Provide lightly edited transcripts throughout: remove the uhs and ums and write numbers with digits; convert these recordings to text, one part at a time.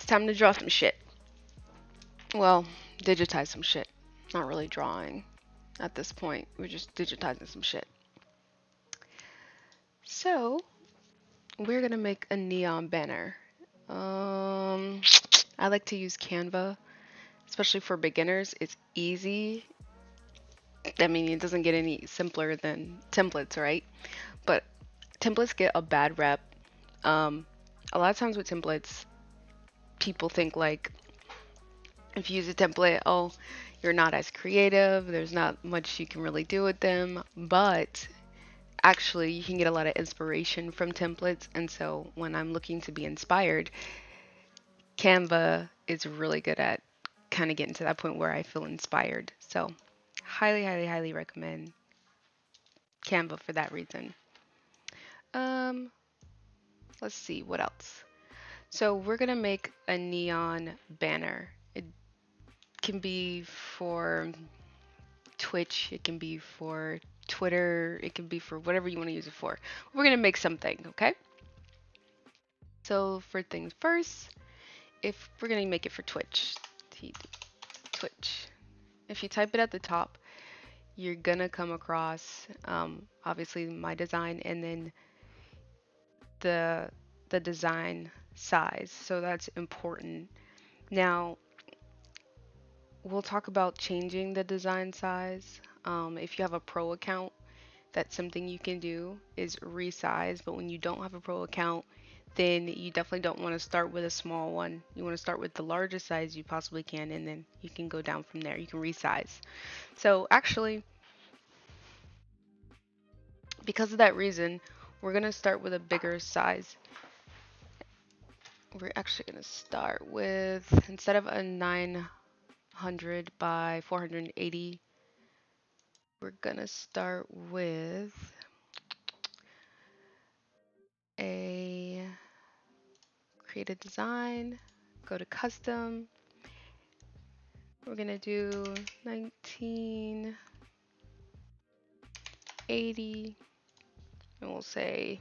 time to draw some shit. Well, digitize some shit. Not really drawing at this point. We're just digitizing some shit. So, we're gonna make a neon banner. Um, I like to use Canva, especially for beginners. It's easy. I mean, it doesn't get any simpler than templates, right? But templates get a bad rep. Um, a lot of times with templates, people think like if you use a template, oh, you're not as creative. There's not much you can really do with them. But actually, you can get a lot of inspiration from templates. And so when I'm looking to be inspired, Canva is really good at kind of getting to that point where I feel inspired. So, highly, highly, highly recommend Canva for that reason. Um, let's see what else. So, we're gonna make a neon banner. It can be for Twitch, it can be for Twitter, it can be for whatever you want to use it for. We're gonna make something, okay? So, for things first, if we're gonna make it for Twitch, Twitch. If you type it at the top, you're gonna come across obviously my design and then the the design size. So that's important. Now we'll talk about changing the design size. If you have a pro account, that's something you can do is resize. But when you don't have a pro account, then you definitely don't want to start with a small one. You want to start with the largest size you possibly can, and then you can go down from there. You can resize. So actually, because of that reason, we're going to start with a bigger size. We're actually going to start with, instead of a 900 by 480, we're going to start with a create a design, go to custom. We're going to do 1980, and we'll say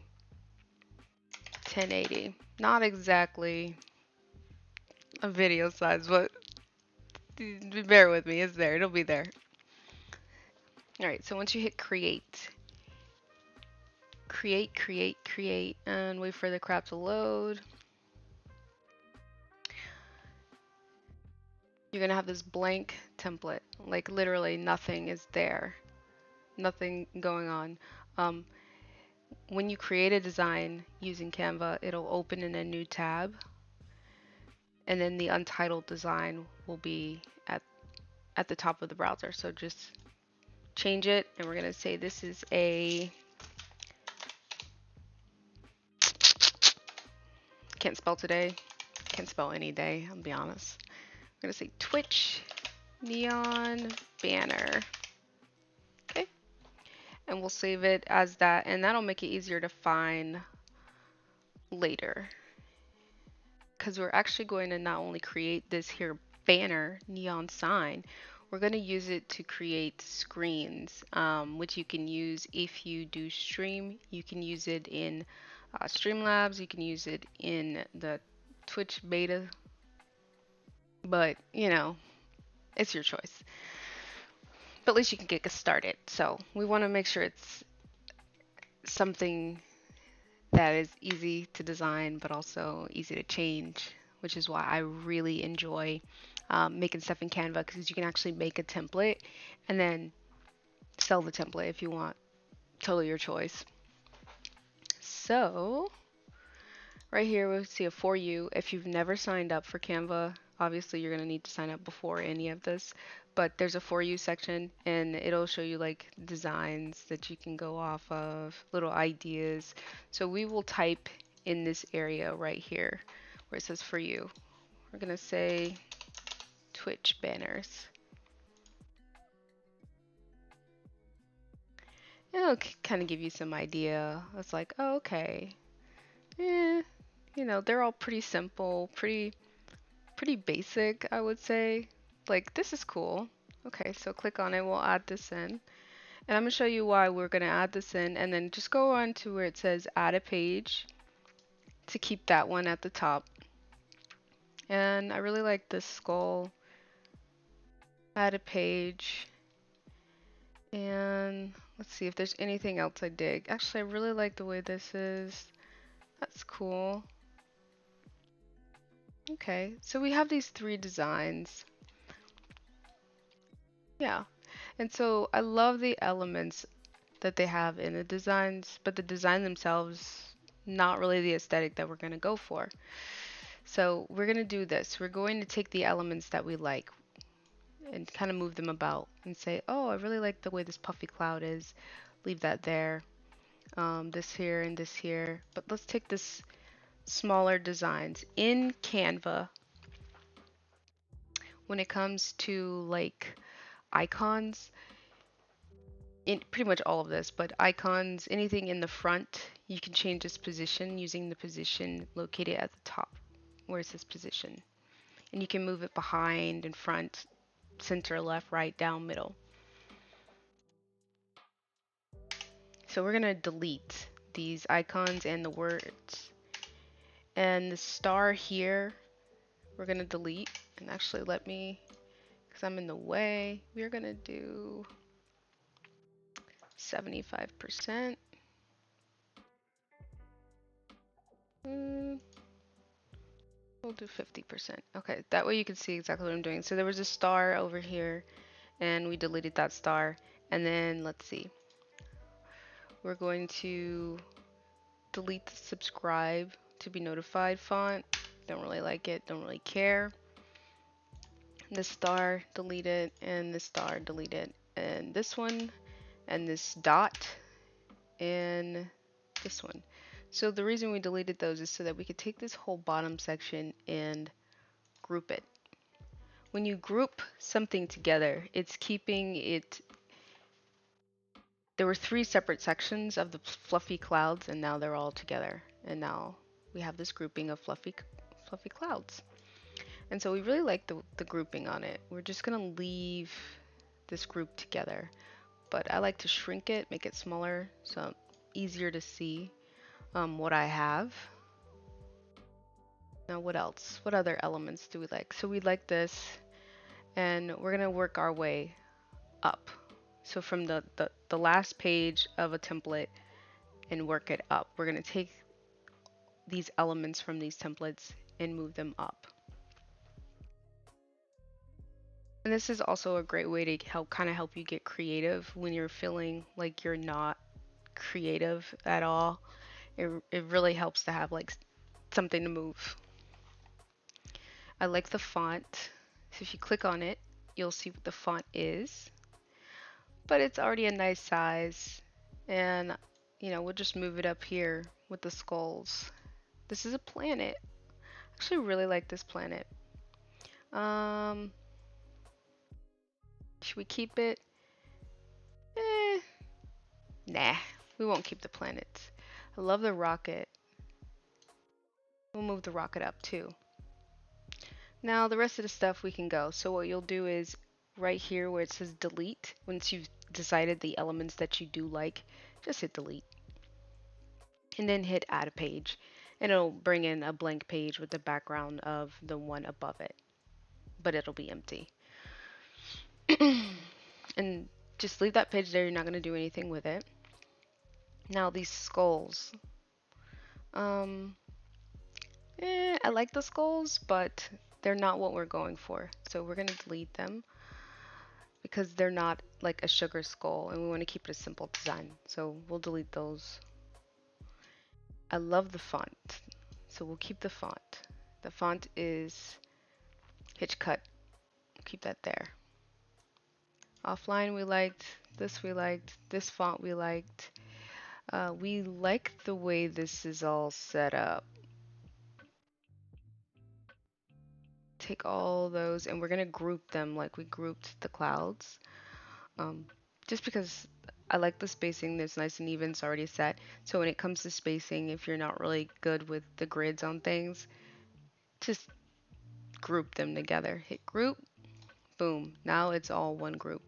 1080. Not exactly a video size, but bear with me, it's there, it'll be there. Alright, so once you hit create, and wait for the crap to load, you're gonna have this blank template. Like literally nothing is there, nothing going on. When you create a design using Canva, it'll open in a new tab, and then the untitled design will be at the top of the browser. So just change it, and we're gonna say this is a, can't spell today, can't spell any day, I'll be honest. I'm gonna say Twitch neon banner. Okay, and we'll save it as that, and that'll make it easier to find later, because we're actually going to not only create this here banner neon sign, we're going to use it to create screens, which you can use if you do stream. You can use it in Streamlabs, you can use it in the Twitch beta, but you know, it's your choice. But at least you can get started. So we want to make sure it's something that is easy to design but also easy to change, which is why I really enjoy making stuff in Canva, because you can actually make a template and then sell the template if you want. Totally your choice. So right here we see a for you. If you've never signed up for Canva, obviously you're going to need to sign up before any of this, but there's a for you section and it'll show you like designs that you can go off of, little ideas. So we will type in this area right here where it says for you. We're going to say Twitch banners. It'll kind of give you some idea. It's like, oh, okay. You know, they're all pretty simple, pretty basic, I would say. Like, this is cool. Okay, so click on it, we'll add this in. And I'm gonna show you why we're gonna add this in, and then just go on to where it says add a page to keep that one at the top. And I really like this skull. Add a page. And let's see if there's anything else I dig. Actually, I really like the way this is. That's cool. Okay, so we have these three designs. Yeah, and so I love the elements that they have in the designs, but the design themselves, not really the aesthetic that we're going to go for. So we're going to do this. We're going to take the elements that we like and kind of move them about and say, oh, I really like the way this puffy cloud is. Leave that there. This here and this here. But let's take this smaller designs in Canva. When it comes to like icons, in pretty much all of this, but icons, anything in the front, you can change its position using the position located at the top where it says position. And you can move it behind, in front, center, left, right, down, middle. So we're gonna delete these icons and the words. And the star here, we're gonna delete. And actually let me, because I'm in the way, we're gonna do 75%. We'll do 50%. Okay, that way you can see exactly what I'm doing. So there was a star over here, and we deleted that star. And then let's see. We're going to delete the subscribe to be notified font. Don't really like it, don't really care. This star, delete it, and this star, delete it. And this one, and this dot, and this one. So the reason we deleted those is so that we could take this whole bottom section and group it. When you group something together, it's keeping it. There were three separate sections of the fluffy clouds, and now they're all together. And now we have this grouping of fluffy clouds. And so we really like the grouping on it. We're just gonna leave this group together, but I like to shrink it, make it smaller, so easier to see what I have. Now what else? What other elements do we like? So we like this, and we're gonna work our way up. So from the last page of a template and work it up. We're going to take these elements from these templates and move them up. And this is also a great way to help you get creative when you're feeling like you're not creative at all. It really helps to have like something to move. I like the font. So if you click on it, you'll see what the font is. But it's already a nice size, and we'll just move it up here with the skulls. This is a planet. I actually really like this planet. Um, should we keep it? Nah, we won't keep the planets. I love the rocket. We'll move the rocket up too. Now the rest of the stuff we can go. So what you'll do is right here where it says delete, once you've decided the elements that you do like, just hit delete. And then hit add a page. And it'll bring in a blank page with the background of the one above it. But it'll be empty. And just leave that page there. You're not going to do anything with it. Now these skulls. I like the skulls, but they're not what we're going for. So we're going to delete them because they're not like a sugar skull, and we want to keep it a simple design. So we'll delete those. I love the font, so we'll keep the font. The font is Hitchcut. Keep that there. Offline we liked, this font we liked. We like the way this is all set up. Take all those and we're gonna group them like we grouped the clouds. Just because I like the spacing, it's nice and even, it's already set. So when it comes to spacing, if you're not really good with the grids on things, just group them together. Hit group, boom, now it's all one group.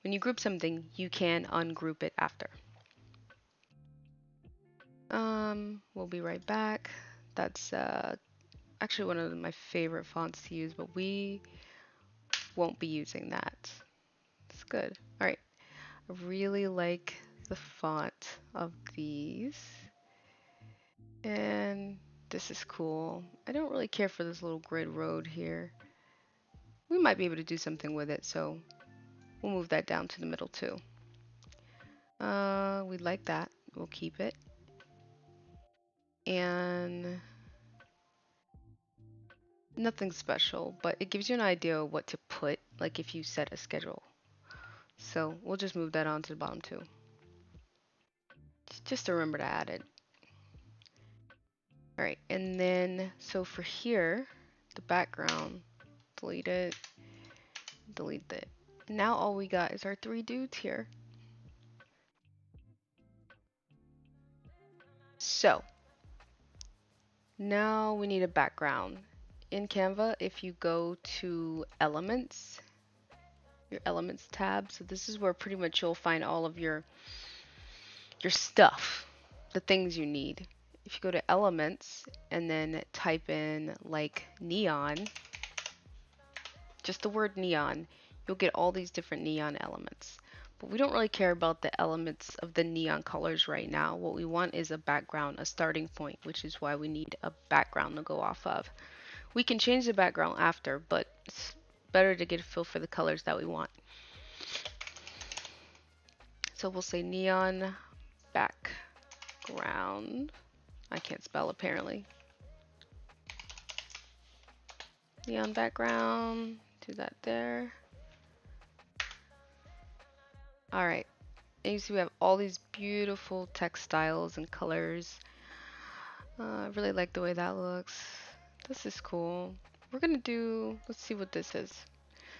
When you group something, you can ungroup it after. We'll be right back. That's actually one of my favorite fonts to use, but we won't be using that. It's good. All right. I really like the font of these. And this is cool. I don't really care for this little grid road here. We might be able to do something with it, so we'll move that down to the middle too. We like that. We'll keep it. And nothing special, but it gives you an idea of what to put, like if you set a schedule. So we'll just move that on to the bottom too. Just to remember to add it. All right, and then, so for here, the background, delete it, delete it. Now all we got is our three dudes here. So now we need a background. In Canva, if you go to Elements, your Elements tab, so this is where pretty much you'll find all of your stuff, the things you need. If you go to Elements and then type in like neon, just the word neon, you'll get all these different neon elements. But we don't really care about the elements of the neon colors right now. What we want is a background, a starting point, which is why we need a background to go off of. We can change the background after, but it's better to get a feel for the colors that we want. So we'll say neon background. I can't spell apparently. Neon background, do that there. All right, and you see we have all these beautiful textiles and colors. I really like the way that looks. This is cool. We're gonna do, let's see what this is.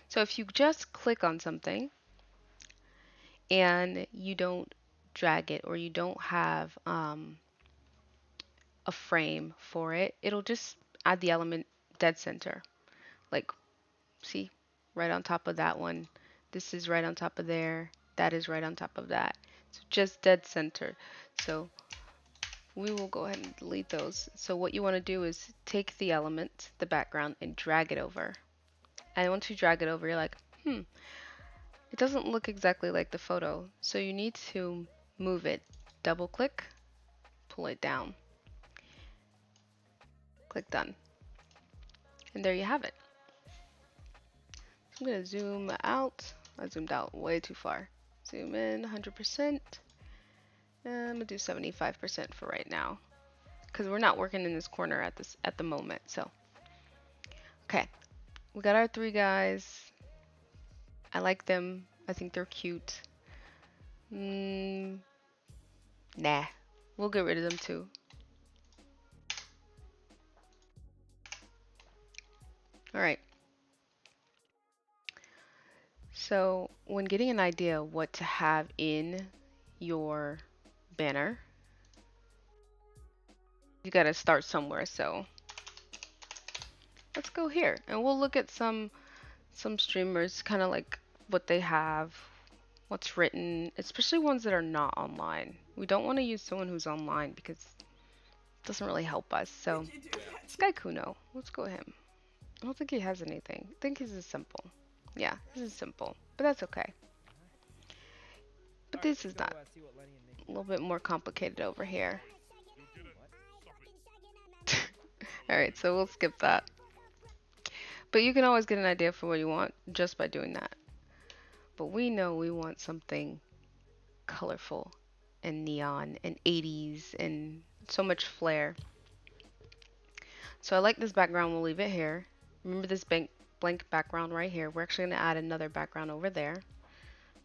So if you just click on something and you don't drag it or you don't have a frame for it, it'll just add the element dead center. Like, see, right on top of that one. This is right on top of there. That is right on top of that. So just dead center. So we will go ahead and delete those. So what you want to do is take the element, the background, and drag it over. And once you drag it over, you're like, it doesn't look exactly like the photo. So you need to move it. Double click, pull it down. Click done. And there you have it. So I'm going to zoom out. I zoomed out way too far. Zoom in 100%. And I'm going to do 75% for right now. Because we're not working in this corner at the moment. So, okay. We got our three guys. I like them. I think they're cute. Nah. We'll get rid of them too. Alright. So, when getting an idea of what to have in your banner, you gotta start somewhere. So, let's go here. And we'll look at some streamers, kind of like what they have, what's written, especially ones that are not online. We don't want to use someone who's online because it doesn't really help us. So, this guy Kuno, let's go with him. I don't think he has anything. I think he's just simple. Yeah, this is simple, but that's okay. But this is not. A little bit more complicated over here. Alright, so we'll skip that. But you can always get an idea for what you want just by doing that. But we know we want something colorful and neon and 80s and so much flair. So I like this background. We'll leave it here. Remember this blank background right here. We're actually going to add another background over there.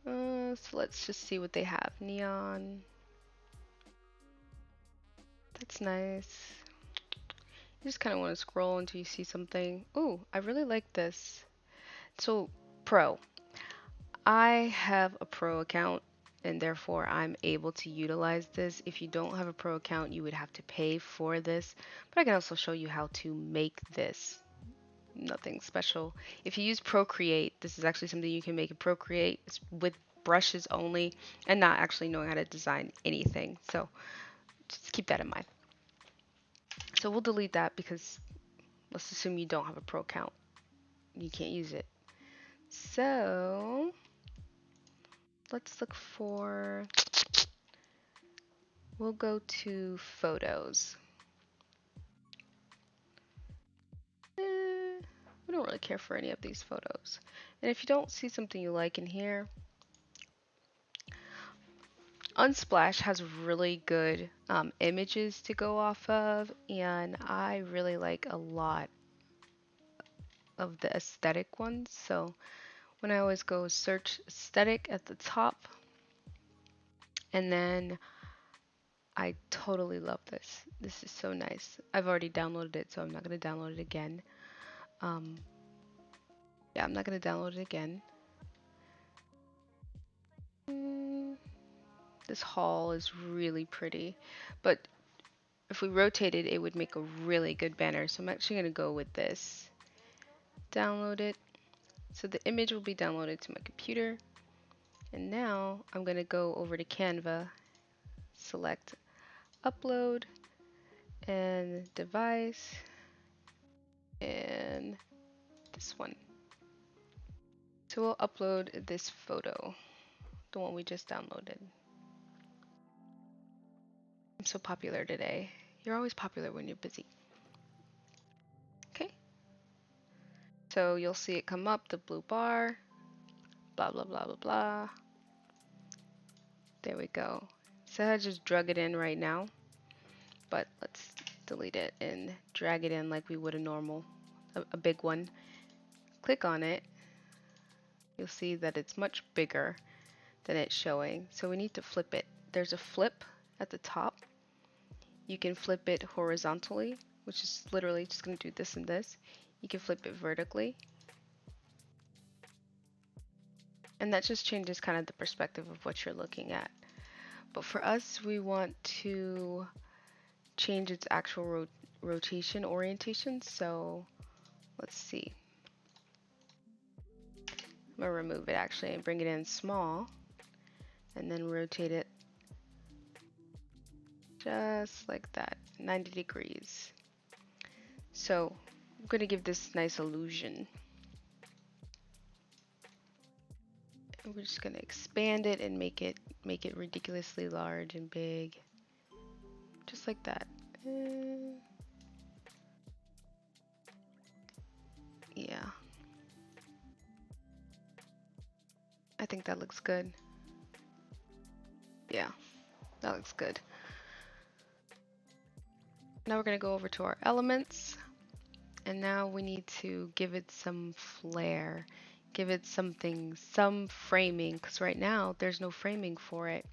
So let's just see what they have. Neon. That's nice. You just kind of want to scroll until you see something. Ooh, I really like this. So, Pro. I have a Pro account and therefore I'm able to utilize this. If you don't have a Pro account, you would have to pay for this. But I can also show you how to make this. Nothing special. If you use Procreate, this is actually something you can make in Procreate. It's with brushes only and not actually knowing how to design anything. So just keep that in mind. So we'll delete that because Let's assume you don't have a pro account. You can't use it. So let's look for, we'll go to photos. We don't really care for any of these photos. And if you don't see something you like in here, Unsplash has really good images to go off of, and I really like a lot of the aesthetic ones. So when I always go search aesthetic at the top, and then I totally love this. This is so nice. I've already downloaded it, so I'm not going to download it again. Um, yeah, I'm not going to download it again. This haul is really pretty, but if we rotate it, it would make a really good banner. So I'm actually going to go with this. Download it. So the image will be downloaded to my computer. And now I'm going to go over to Canva, select upload and device and this one. So we'll upload this photo, the one we just downloaded. I'm so popular today. You're always popular when you're busy. Okay. So you'll see it come up, the blue bar, blah, blah, blah, blah, blah. There we go. So I just drug it in right now, but let's delete it and drag it in like we would a normal, a big one. Click on it. You'll see that it's much bigger than it's showing. So we need to flip it. There's a flip at the top. You can flip it horizontally, which is literally just going to do this and this. You can flip it vertically. And that just changes kind of the perspective of what you're looking at. But for us, we want to change its actual rotation orientation. So let's see. I'm going to remove it actually and bring it in small. And then rotate it just like that, 90 degrees. So I'm going to give this nice illusion. And we're just going to expand it and make it ridiculously large and big. Just like that. Yeah. I think that looks good. Yeah, that looks good. Now we're going to go over to our elements. And now we need to give it some flair. Give it something, some framing, because right now there's no framing for it.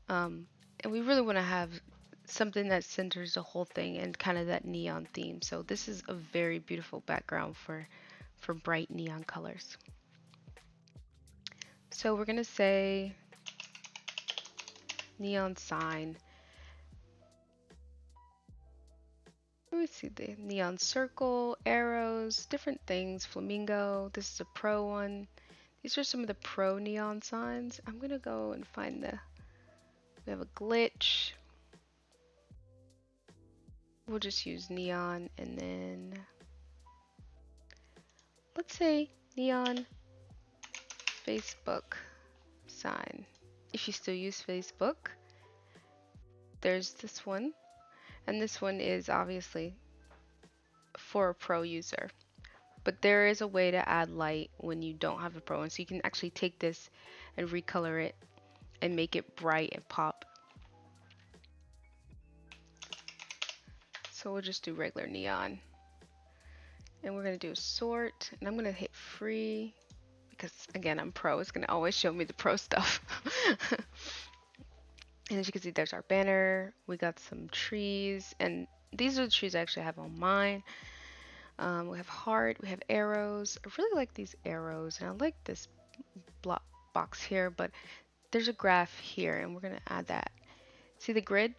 And we really want to have something that centers the whole thing and kind of that neon theme. So this is a very beautiful background for bright neon colors. So we're going to say neon sign. Let me see the neon circle, arrows, different things, flamingo. This is a pro one. These are some of the pro neon signs. I'm going to go and find we have a glitch. We'll just use neon and then let's say neon Facebook sign. If you still use Facebook, there's this one. And this one is obviously for a pro user. But there is a way to add light when you don't have a pro one. So you can actually take this and recolor it and make it bright and pop. So we'll just do regular neon. And we're going to do sort. And I'm going to hit free. Because again, I'm pro. It's going to always show me the pro stuff. And as you can see, there's our banner. We got some trees. And these are the trees I actually have on mine. We have heart. We have arrows. I really like these arrows. And I like this block box here. But there's a graph here. And we're going to add that. See the grid?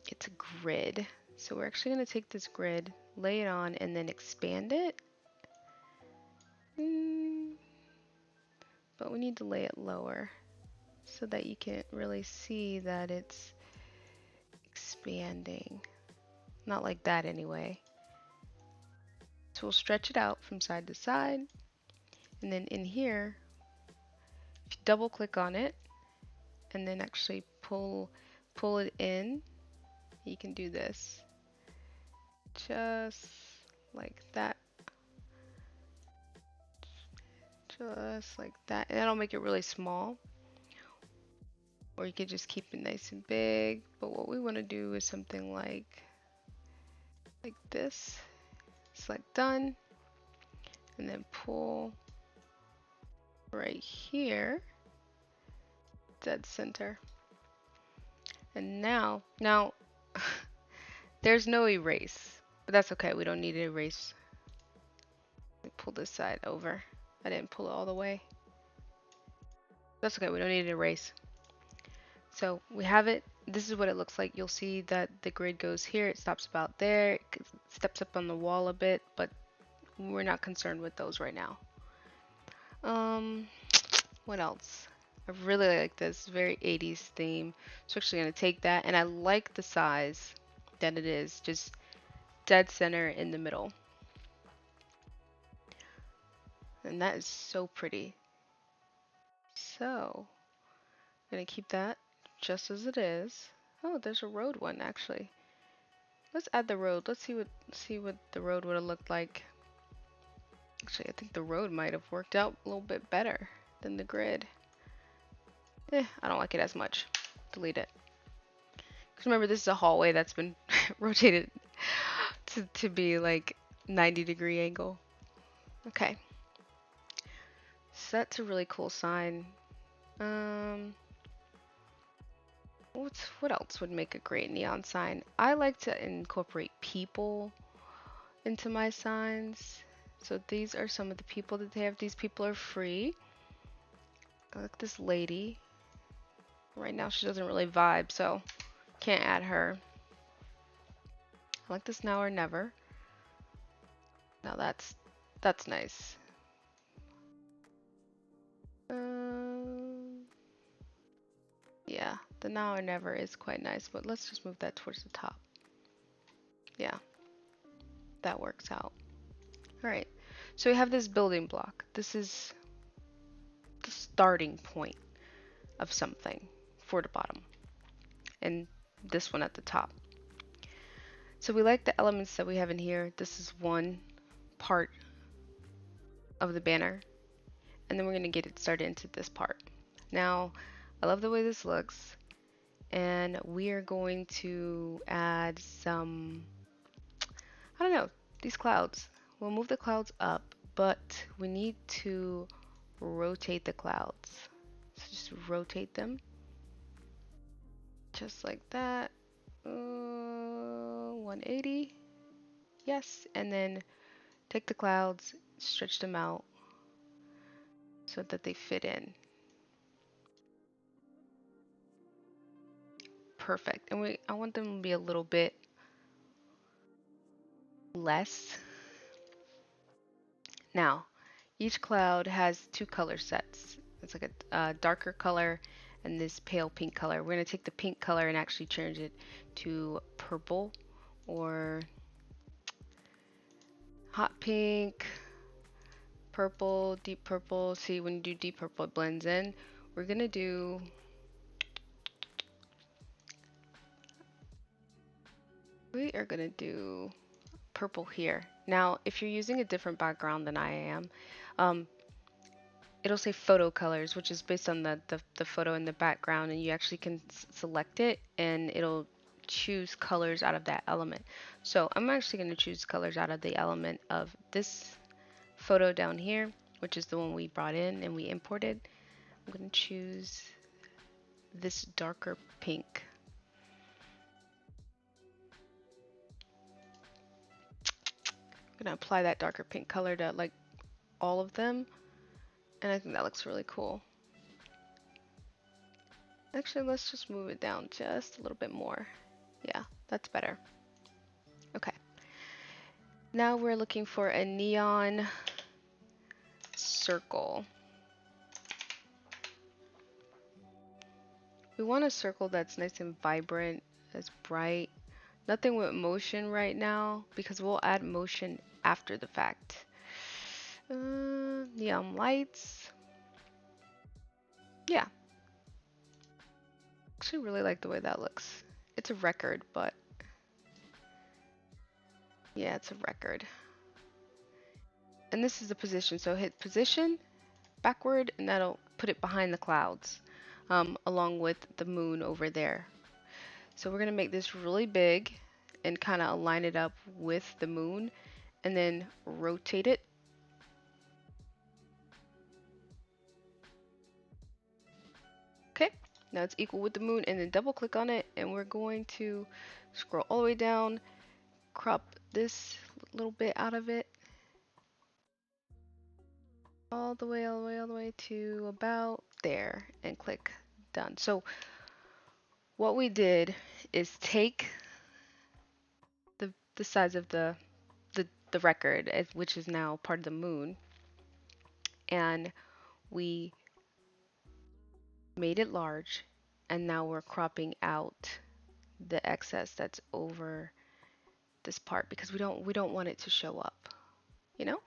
It's a grid. So we're actually going to take this grid, lay it on, and then expand it. But we need to lay it lower so that you can really see that it's expanding. Not like that anyway. So we'll stretch it out from side to side. And then in here, if you double click on it and then actually pull it in, you can do this. Just like that. Just like that. And that'll make it really small. Or you could just keep it nice and big. But what we want to do is something like this. Select done. And then pull right here. Dead center. And now there's no erase. But that's okay. We don't need to erase. Let me pull this side over. I didn't pull it all the way. That's okay. We don't need to erase. So we have it. This is what it looks like. You'll see that the grid goes here. It stops about there. It steps up on the wall a bit, but we're not concerned with those right now. What else? I really like this. Very 80s theme. So actually going to take that, and I like the size that it is. Just dead center in the middle. And that is so pretty. So I'm going to keep that just as it is. Oh, there's a road one actually. Let's add the road. Let's see what the road would have looked like. Actually, I think the road might have worked out a little bit better than the grid. I don't like it as much. Delete it. Because remember, this is a hallway that's been rotated to be like 90-degree angle. Okay. So that's a really cool sign. What else would make a great neon sign? I like to incorporate people into my signs. So these are some of the people that they have. These people are free. I like this lady. Right now she doesn't really vibe, so can't add her. I like this now or never. Now that's nice. Yeah, the now or never is quite nice, but let's just move that towards the top. Yeah, that works out. All right, so we have this building block. This is the starting point of something for the bottom, and this one at the top. So we like the elements that we have in here. This is one part of the banner, and then we're going to get it started into this part. Now, I love the way this looks, and we are going to add some, I don't know, these clouds. We'll move the clouds up, but we need to rotate the clouds. So just rotate them, just like that. 180, yes, and then take the clouds, stretch them out so that they fit in. Perfect. And I want them to be a little bit less. Now, each cloud has two color sets. It's like a darker color and this pale pink color. We're going to take the pink color and actually change it to purple or hot pink, purple, deep purple. See, when you do deep purple, it blends in. We're going to do purple here. Now, if you're using a different background than I am, it'll say photo colors, which is based on the photo in the background, and you actually can select it and it'll choose colors out of that element. So I'm actually going to choose colors out of the element of this photo down here, which is the one we brought in and we imported. I'm going to choose this darker pink. I'm going to apply that darker pink color to like all of them, and I think that looks really cool. Actually, let's just move it down just a little bit more. Yeah, that's better. Okay. Now we're looking for a neon circle. We want a circle that's nice and vibrant, that's bright. Nothing with motion right now because we'll add motion after the fact. Neon lights. Yeah, actually really like the way that looks. It's a record, but yeah, it's a record. And this is the position. So hit position, backward, and that'll put it behind the clouds, along with the moon over there. So we're gonna make this really big and kind of align it up with the moon, and then rotate it. Okay, now it's equal with the moon, and then double click on it, and we're going to scroll all the way down, crop this little bit out of it, all the way, all the way, all the way to about there, and click done. So what we did is take the size of the record, which is now part of the moon, and we made it large, and now we're cropping out the excess that's over this part because we don't want it to show up, you know?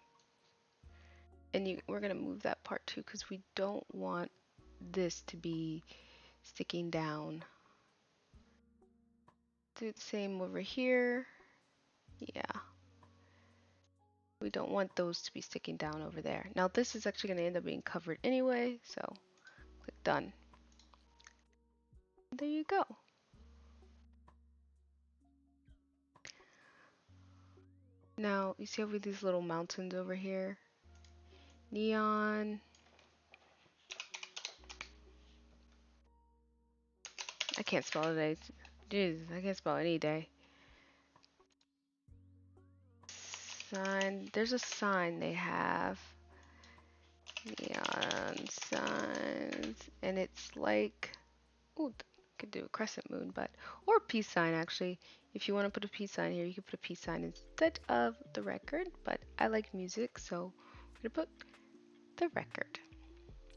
And we're gonna move that part too because we don't want this to be sticking down. Do the same over here. Yeah. We don't want those to be sticking down over there. Now this is actually gonna end up being covered anyway, so click done. There you go. Now you see over these little mountains over here? Neon. I can't spell today. Jesus, I can't spell any day. Sign. There's a sign they have. Neon signs. And it's like, ooh, could do a crescent moon, but, or a peace sign actually. If you want to put a peace sign here, you can put a peace sign instead of the record, but I like music, so I'm gonna put the record.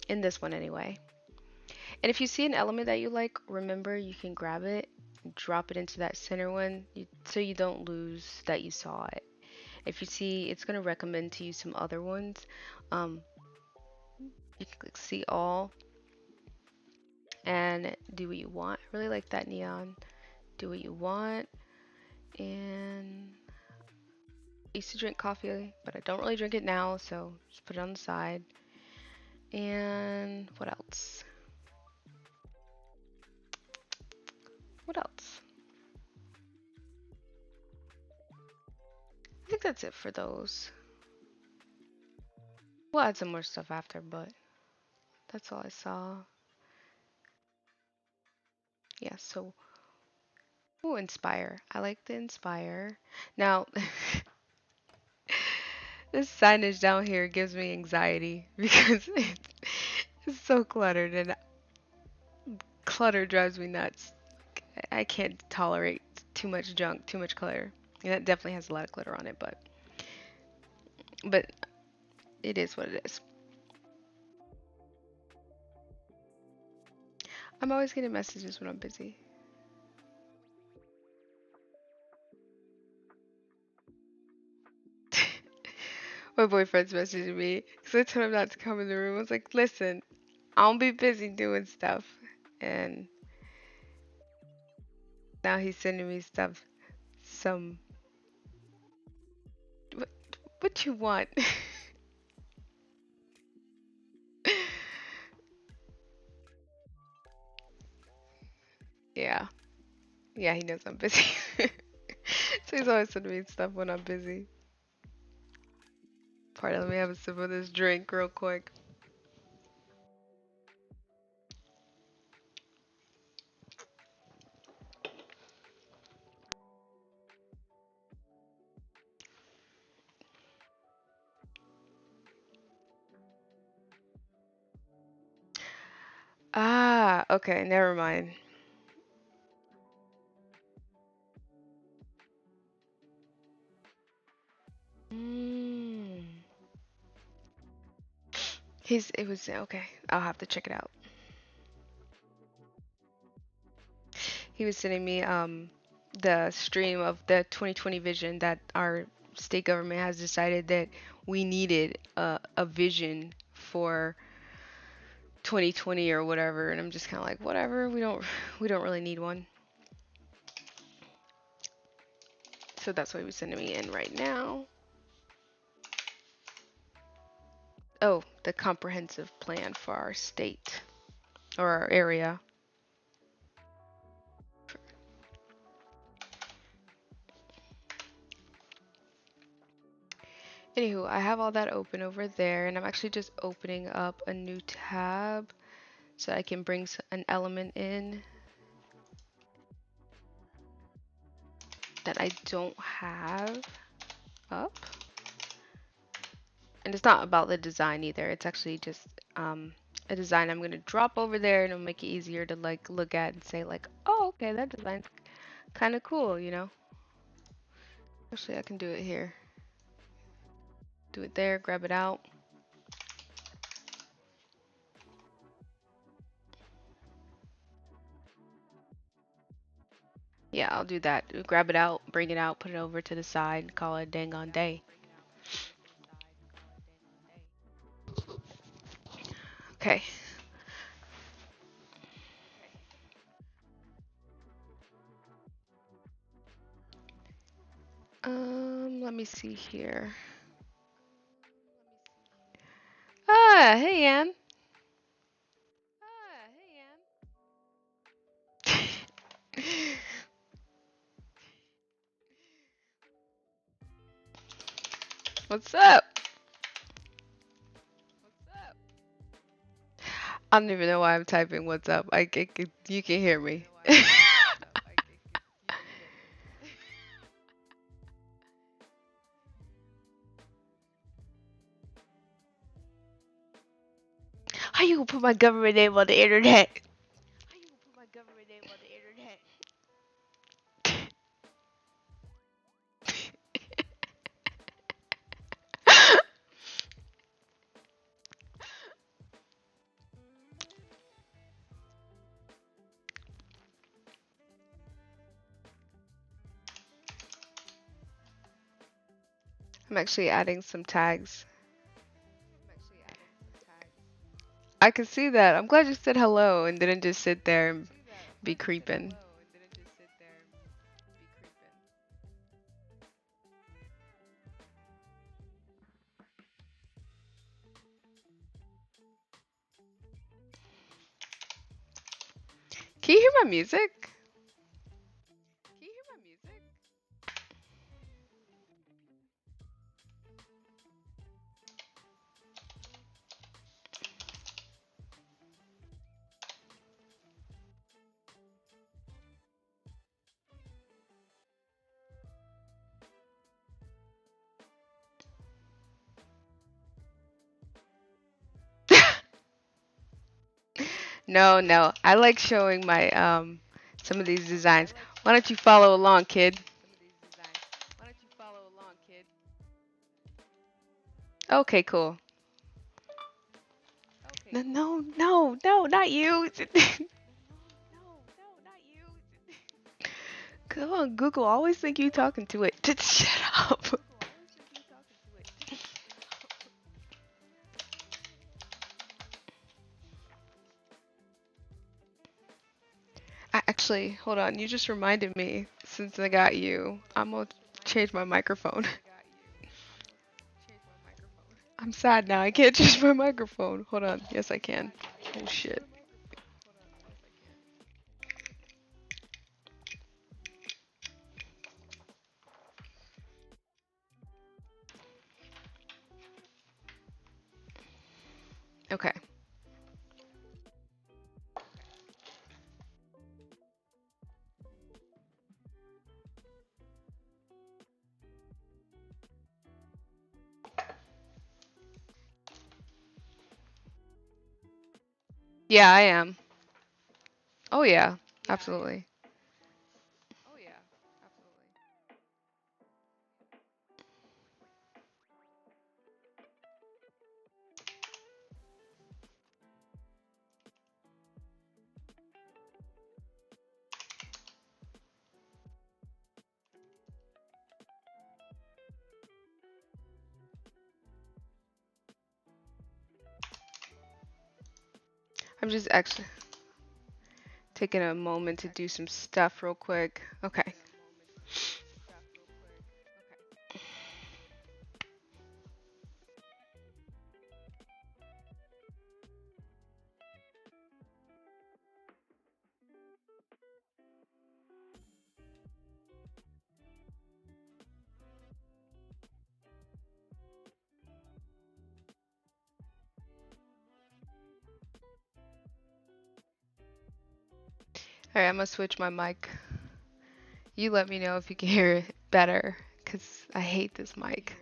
In this one anyway. And if you see an element that you like, remember you can grab it, drop it into that center one, so you don't lose that you saw it. If you see, it's going to recommend to you some other ones. You can click see all and do what you want. I really like that neon. Do what you want. And I used to drink coffee, but I don't really drink it now, so just put it on the side. And what else? What else? I think that's it for those. We'll add some more stuff after, but that's all I saw. Yeah, so, ooh, inspire. I like the inspire. Now, this signage down here gives me anxiety because it's so cluttered, and clutter drives me nuts. I can't tolerate too much junk, too much clutter. And that definitely has a lot of glitter on it, but it is what it is. I'm always getting messages when I'm busy. My boyfriend's messaging me because I told him not to come in the room. I was like, listen, I'll be busy doing stuff. And now he's sending me stuff. Some. What, what you want? Yeah. Yeah, he knows I'm busy. So he's always sending me stuff when I'm busy. Part of me have a sip of this drink real quick. Ah, okay, never mind. Mm. It was okay. I'll have to check it out. He was sending me the stream of the 2020 vision that our state government has decided that we needed a vision for 2020 or whatever, and I'm just kind of like, whatever. We don't really need one. So that's why we're sending me in right now. Oh, the comprehensive plan for our state or our area. Anywho, I have all that open over there, and I'm actually just opening up a new tab so I can bring an element in that I don't have up. And it's not about the design either. It's actually just a design I'm gonna drop over there, and it'll make it easier to like look at and say like, oh, okay, that design's kind of cool, you know. Actually, I can do it here. Do it there, grab it out. Yeah, I'll do that. Grab it out, bring it out, put it over to the side, call it a dang on day. Okay. Let me see here. Ah, hey, Ann. What's up? I don't even know why I'm typing what's up. You can hear me. How you gonna put my government name on the internet? I'm actually adding some tags. I can see that. I'm glad you said hello and didn't just sit there and be creeping. Can you hear my music? No, no. I like showing my some of these designs. Why don't you follow along, kid? Okay, cool. No, no, no, no, not you. Come on, Google. I always think you talking to it. Just shut up. Actually, hold on. You just reminded me. Since I got you, I'm gonna change my microphone. I'm sad now. I can't change my microphone. Hold on. Yes, I can. Oh shit. Okay. Yeah, I am. Oh yeah, absolutely. I'm just actually taking a moment to do some stuff real quick. Okay. Alright, I'm gonna switch my mic. You let me know if you can hear it better, because I hate this mic.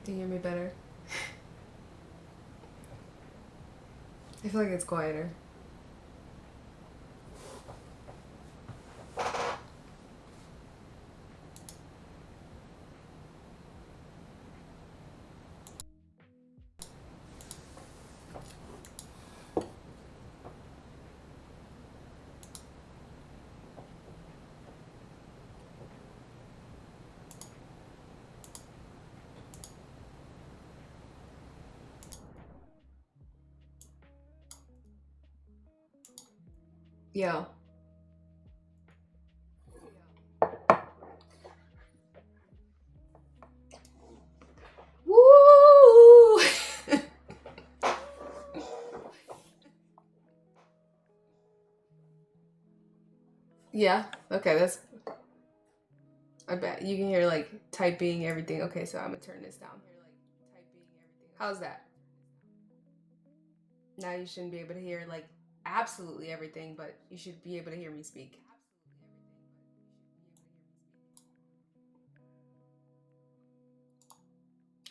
Do you hear me better? I feel like it's quieter. Yo. Woo! Yeah. Okay, that's. I bet you can hear like typing, everything. Okay, so I'm gonna turn this down. How's that? Now you shouldn't be able to hear like absolutely everything, but you should be able to hear me speak.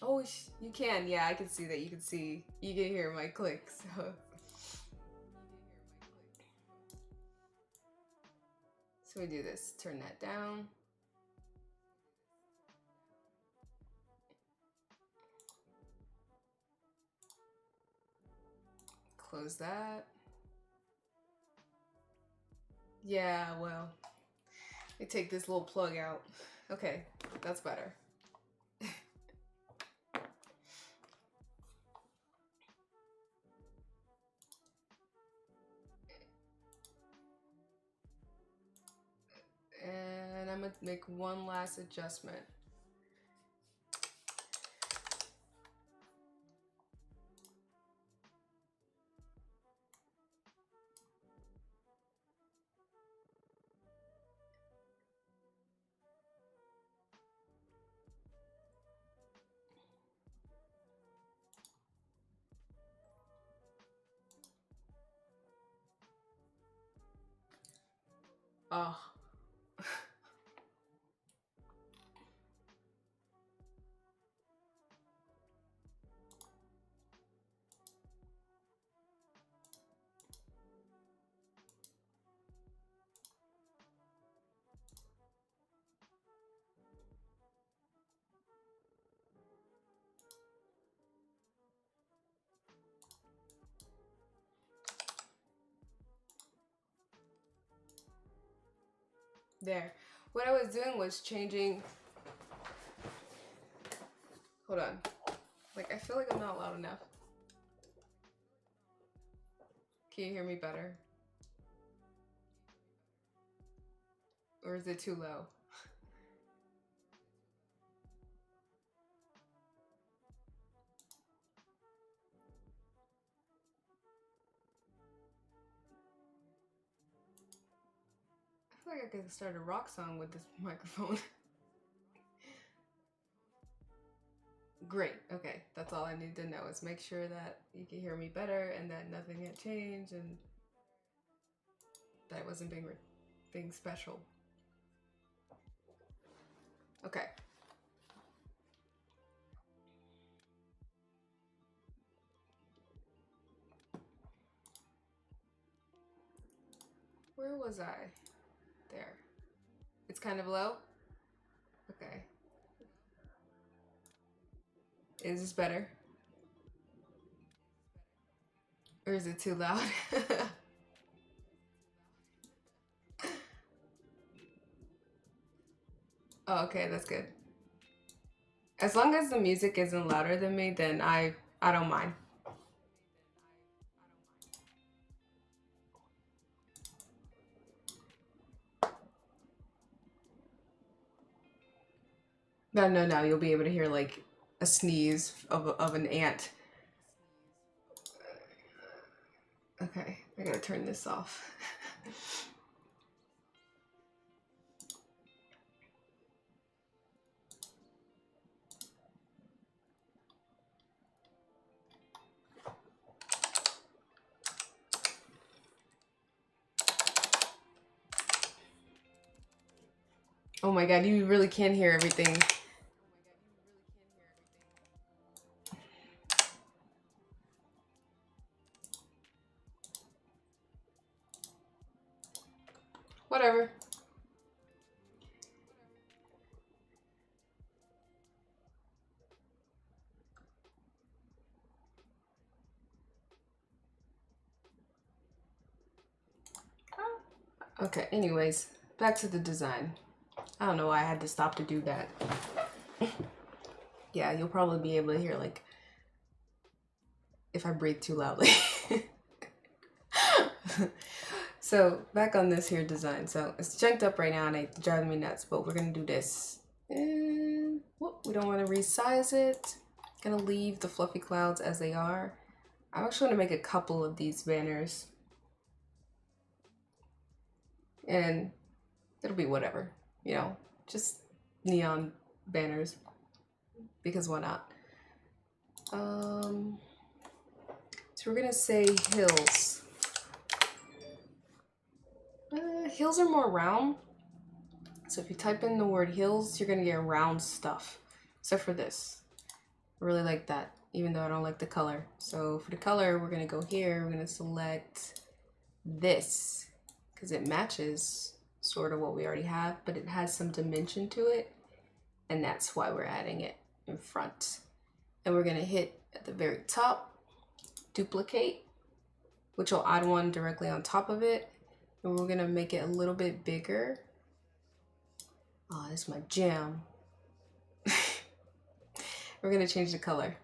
Oh, you can. Yeah, I can see that. You can see. You can hear my clicks. So we do this. Turn that down. Close that. Yeah, well, I take this little plug out. Okay, that's better. And I'm gonna make one last adjustment. Oh. There. What I was doing was changing. Hold on. Like, I feel like I'm not loud enough. Can you hear me better? Or is it too low? I feel like I could start a rock song with this microphone. Great. Okay. That's all I need to know is make sure that you can hear me better and that nothing had changed and that I wasn't being special. Okay. Where was I? There. It's kind of low. Okay. Is this better? Or is it too loud? Oh, okay, that's good. As long as the music isn't louder than me, then I don't mind. No, no, no. You'll be able to hear like a sneeze of an ant. Okay, I gotta turn this off. Oh my god, you really can hear everything. Whatever. Okay, anyways, back to the design. I don't know why I had to stop to do that. Yeah, you'll probably be able to hear like if I breathe too loudly. So back on this here design. So it's junked up right now and it's driving me nuts, but we're gonna do this. And whoop, we don't want to resize it. Gonna leave the fluffy clouds as they are. I'm actually gonna make a couple of these banners. And it'll be whatever, you know, just neon banners because why not? So we're gonna say hills. Hills are more round. So if you type in the word hills, you're gonna get round stuff. Except for this. I really like that, even though I don't like the color. So for the color, we're gonna go here, we're gonna select this, because it matches sort of what we already have, but it has some dimension to it, and that's why we're adding it in front. And we're gonna hit at the very top, duplicate, which will add one directly on top of it. And we're gonna make it a little bit bigger. Oh, this is my jam. We're gonna change the color.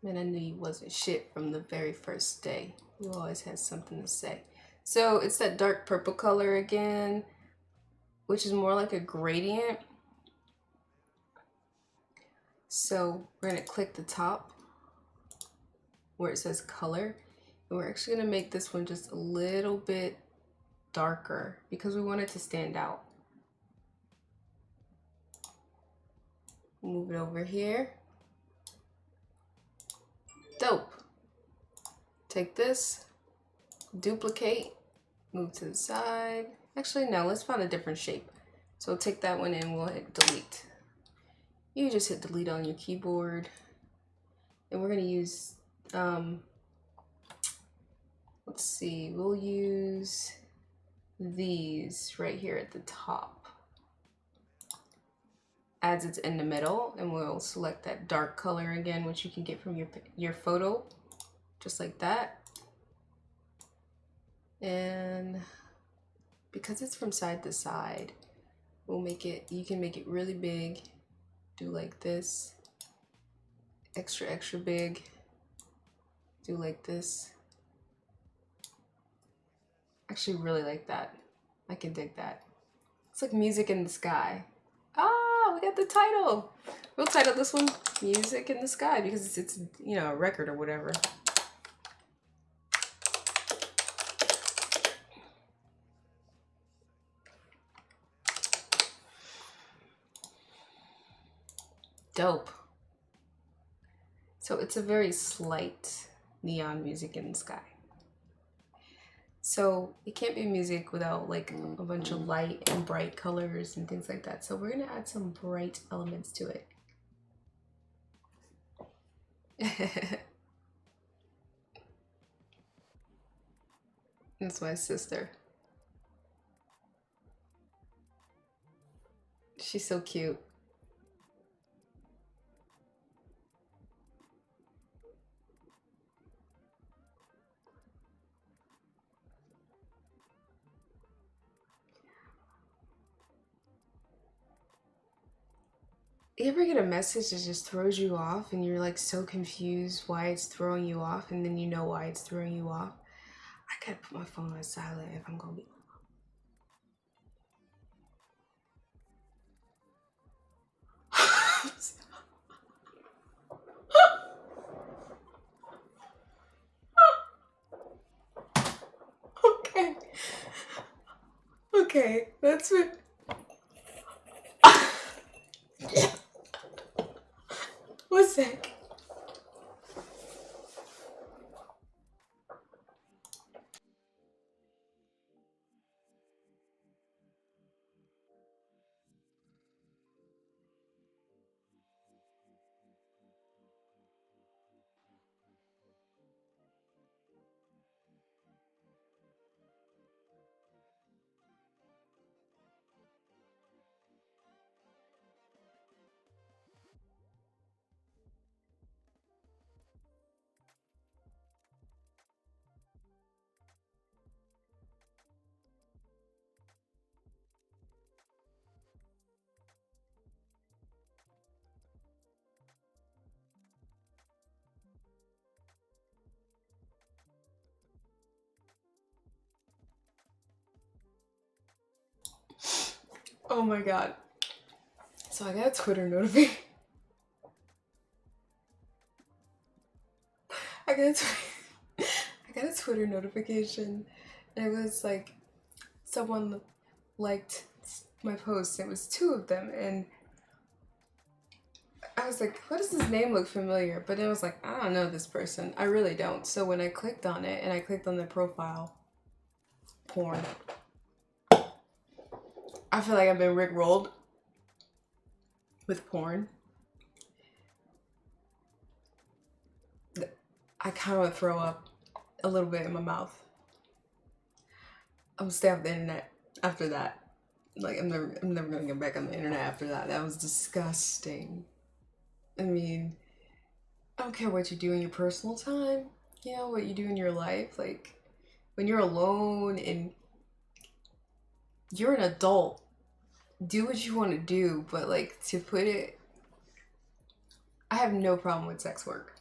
Man, I knew you wasn't shit from the very first day. You always had something to say. So it's that dark purple color again, which is more like a gradient. So we're gonna click the top where it says color. And we're actually gonna make this one just a little bit darker because we want it to stand out. Move it over here. Dope. Take this, duplicate, move to the side. Actually, no, let's find a different shape. So take that one and we'll hit delete. You just hit delete on your keyboard. And we're gonna use, let's see, we'll use these right here at the top. As it's in the middle, and we'll select that dark color again, which you can get from your photo, just like that. And because it's from side to side, we'll make it, you can make it really big, do like this, extra, extra big, do like this. Actually really like that. I can dig that. It's like music in the sky. Ah, we got the title. We'll title this one Music in the Sky because it's you know, a record or whatever. Dope. So it's a very slight neon music in the sky. So it can't be music without like a bunch of light and bright colors and things like that. So we're gonna add some bright elements to it. That's my sister. She's so cute. You ever get a message that just throws you off and you're like so confused why it's throwing you off, and then you know why it's throwing you off? I gotta put my phone on silent if I'm gonna be. Okay. Okay, that's what. One sec. Oh my god. So I got a Twitter notification. I got a I got a Twitter notification, and it was like someone liked my post. It was two of them, and I was like, "What does this name look familiar?" But then I was like, "I don't know this person. I really don't." So when I clicked on it and I clicked on their profile, porn. I feel like I've been rickrolled with porn. I kind of want to throw up a little bit in my mouth. I'm gonna stay off the internet after that. Like I'm never gonna get back on the internet after that. That was disgusting. I mean, I don't care what you do in your personal time. You know what you do in your life. Like when you're alone and you're an adult, do what you want to do. But like to put it, I have no problem with sex work.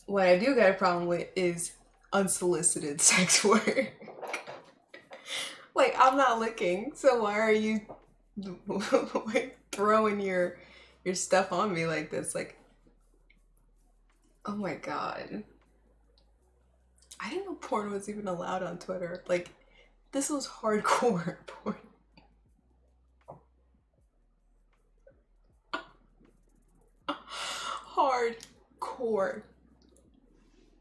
What I do got a problem with is unsolicited sex work. Like I'm not looking, so why are you like throwing your stuff on me like this? Like, oh my god. I didn't know porn was even allowed on Twitter. Like, this was hardcore porn. Hardcore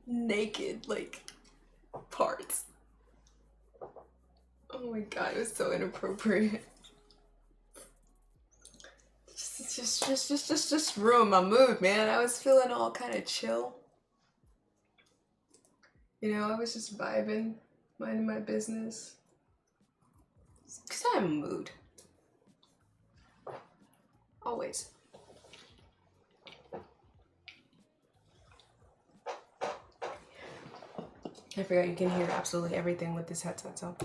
naked like parts. Oh my god, it was so inappropriate. Just ruined my mood, man. I was feeling all kind of chill. You know, I was just vibing, minding my business. Cause I'm in a mood. Always. I forgot you can hear absolutely everything with this headset, so.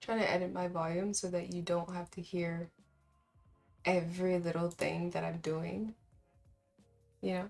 Trying to edit my volume so that you don't have to hear every little thing that I'm doing, you know?